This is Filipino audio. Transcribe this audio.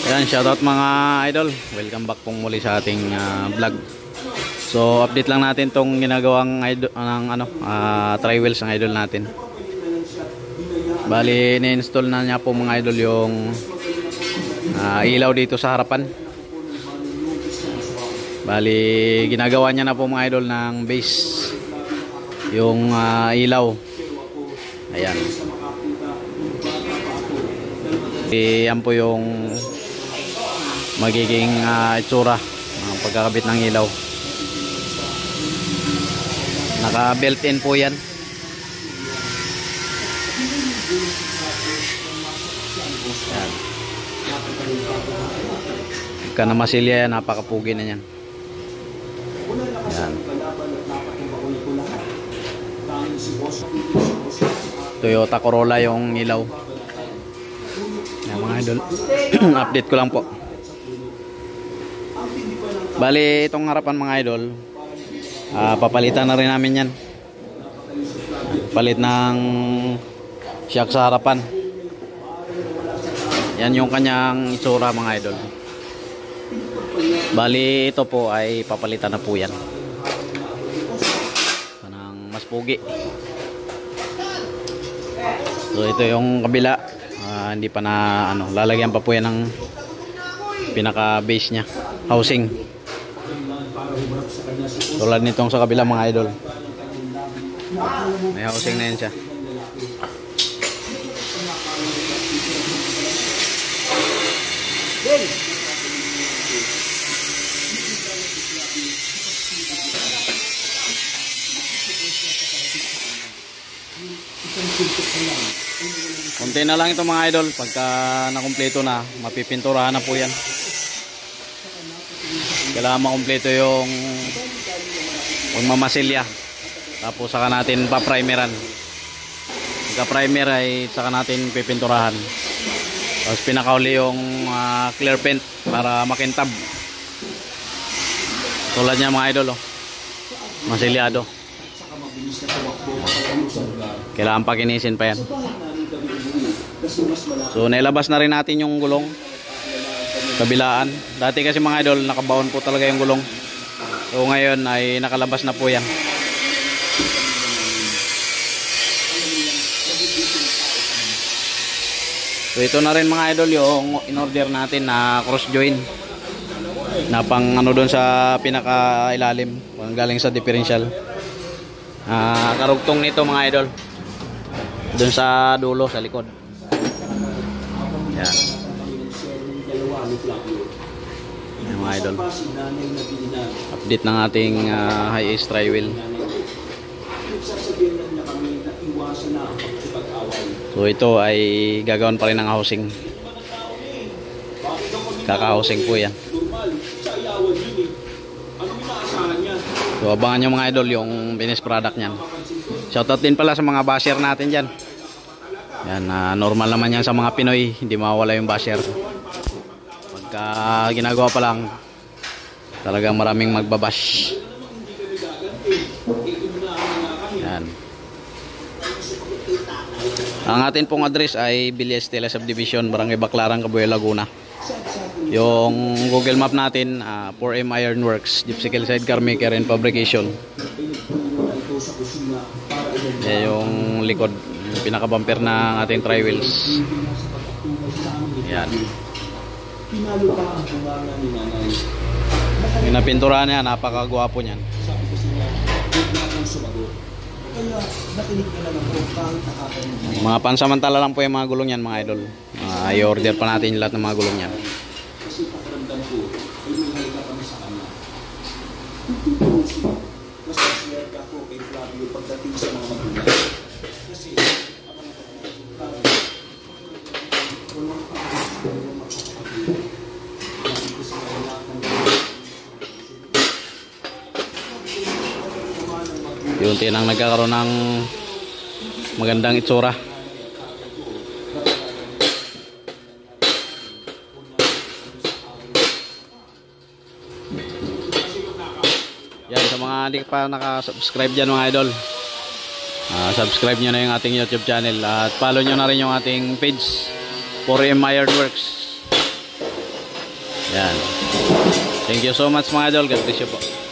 Yan, shoutout mga idol. Welcome back pong muli sa ating vlog. So, update lang natin tong ginagawang idol ng tri wheels ng idol natin. Bali, ni-install na niya po mga idol yung ilaw dito sa harapan. Bali, ginagawa niya na po mga idol ng base yung ilaw. Ayan. Yan po yung magiging itsura ng pagkakabit ng ilaw. Naka built-in po yan. Yan. Pagka namasilya yan, napakapugi na yan. Yan. Toyota Corolla yung ilaw. Yan mga idol. Update ko lang po. Bali, itong harapan mga idol, papalitan na rin namin yan. Palit ng shock sa harapan. Yan yung kanyang itsura mga idol. Bali, ito po ay papalitan na po yan. Panang mas pugi. So ito yung kabila. Hindi pa na lalagyan pa po yan ng pinaka base nya, housing. Tulad nitong sa kabila mga idol, may housing na yan siya. Konti na lang ito mga idol. Pagka nakumpleto na, mapipinturahan na po yan. Kailangan makumpleto yung pagmamasilya. Tapos saka natin pa-primeran. Pagka-primer ay saka natin pipinturahan. Tapos pinakauli yung clear paint para makintab. Tulad niya mga idol, masilyado. Kailangan pakinisin pa yan. So nailabas na rin natin yung gulong kabilaan. Dati kasi mga idol, nakabaon po talaga yung gulong. So ngayon ay nakalabas na po yan. So ito na rin mga idol yung in-order natin na cross join na pang doon sa pinaka ilalim, galing sa differential. Karugtong nito mga idol doon sa dulo, sa likod. Yan. Yan mga idol. Update ng ating high ace tri wheel. So ito ay gagawin pa rin ng housing. Kaka-housing po yan. So abangan nyo mga idol yung finished product nyan. Shoutout din pala sa mga basher natin dyan. Yan, normal naman yan sa mga Pinoy, hindi mawala yung basher. Pagka ginagawa pa lang, talagang maraming magbabash. Yan. Ang atin pong address ay Villa Estela Subdivision, Barangay Baclaran, Cabuyao, Laguna. Yung Google Map natin, 4M Ironworks, Gypsy Side Car Maker and Fabrication. Yan yung likod, yung pinaka-bumper ng ating tri wheels. Yan. Yung napinturahan niya, napakagwapo niyan. Mga pansamantala lang po yung mga gulong yan mga idol. I-order pa natin lahat ng mga gulong yan. Yung tinang nagkakaroon ng magandang itsura. Yan, sa mga hindi pa nakasubscribe dyan mga idol, subscribe nyo na yung ating YouTube channel at follow nyo na rin yung ating page 4M Ironworks. Yan. Thank you so much mga idol. God bless you po.